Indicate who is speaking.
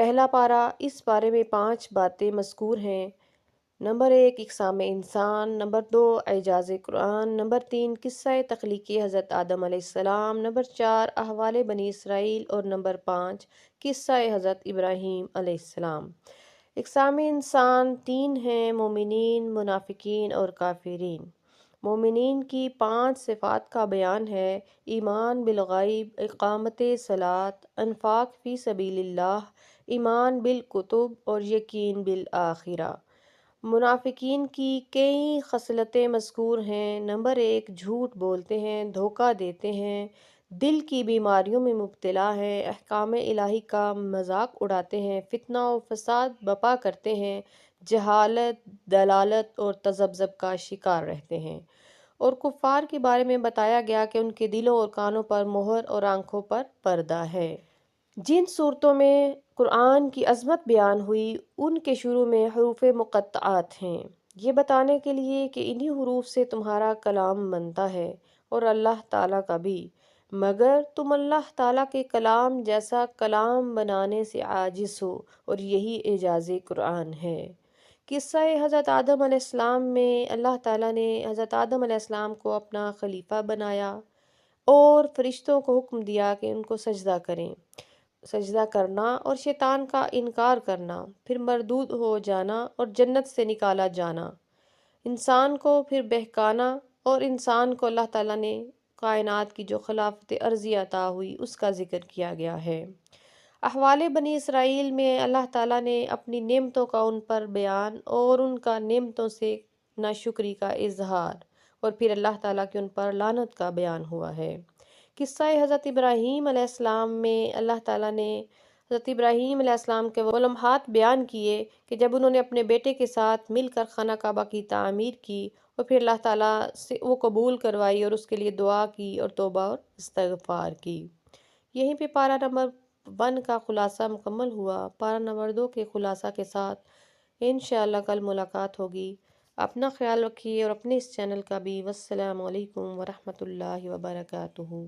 Speaker 1: پہلا پارہ، اس پارے میں 5 باتیں مذکور ہیں۔ نمبر 1 اقسام انسان، نمبر 2 اعجاز قرآن، نمبر 3 قصہ تخلیق حضرت آدم علیہ السلام، نمبر 4 احوال بنی اسرائیل، اور نمبر 5 قصہ حضرت ابراہیم علیہ السلام۔ اقسام انسان 3 ہیں: مومنین، منافقین اور کافرین۔ مومنین کی 5 صفات کا بیان ہے: ایمان بالغیب، اقامت صلاۃ، انفاق فی سبیل اللہ، ایمان بالکتب اور یقین بالآخرہ۔ منافقین کی کئی خصلتیں مذکور ہیں۔ نمبر 1 جھوٹ بولتے ہیں، دھوکہ دیتے ہیں، دل کی بیماریوں میں مبتلا ہیں، احکام الہی کا مذاق اڑاتے ہیں، فتنہ و فساد برپا کرتے ہیں، جہالت، دلالت اور تذبذب کا شکار رہتے ہیں۔ اور کفار کے بارے میں بتایا گیا کہ ان کے دلوں اور کانوں پر مہر اور آنکھوں پر پردہ ہے۔ جن صورتوں میں قرآن کی عظمت بیان ہوئی ان کے شروع میں حروف مقطعات ہیں، یہ بتانے کے لیے کہ انہی حروف سے تمہارا کلام بنتا ہے اور اللہ تعالیٰ کا بھی، مگر تم اللہ تعالیٰ کے کلام جیسا کلام بنانے سے عاجز ہو، اور یہی اعجاز قرآن ہے۔ قصہ حضرت آدم علیہ السلام میں اللہ تعالیٰ نے حضرت آدم علیہ السلام کو اپنا خلیفہ بنایا اور فرشتوں کو حکم دیا کہ ان کو سجدہ کریں۔ سجدہ کرنا اور شیطان کا انکار کرنا، پھر مردود ہو جانا اور جنت سے نکالا جانا، انسان کو پھر بہکانا، اور انسان کو اللہ تعالیٰ نے کائنات کی جو خلافت ارضی عطا ہوئی اس کا ذکر کیا گیا ہے۔ احوال بنی اسرائیل میں اللہ تعالیٰ نے اپنی نعمتوں کا ان پر بیان اور ان کا نعمتوں سے ناشکری کا اظہار، اور پھر اللہ تعالیٰ کی ان پر لعنت کا بیان ہوا ہے۔ قصہ حضرت ابراہیم علیہ السلام میں اللہ تعالیٰ نے حضرت ابراہیم علیہ السلام کے وہ لمحات بیان کیے کہ جب انہوں نے اپنے بیٹے کے ساتھ مل کر خانہ کعبہ کی تعمیر کی، اور پھر اللہ تعالیٰ سے وہ قبول کروائی اور اس کے لیے دعا کی اور توبہ اور استغفار کی۔ یہیں پہ پارہ نمبر 1 کا خلاصہ مکمل ہوا۔ پارہ نمبر 2 کے خلاصہ کے ساتھ انشاءاللہ کل ملاقات ہوگی۔ اپنا خیال رکھیے اور اپنے اس چینل کا بھی۔ والسلام علیکم ورحمۃ اللہ وبرکاتہ۔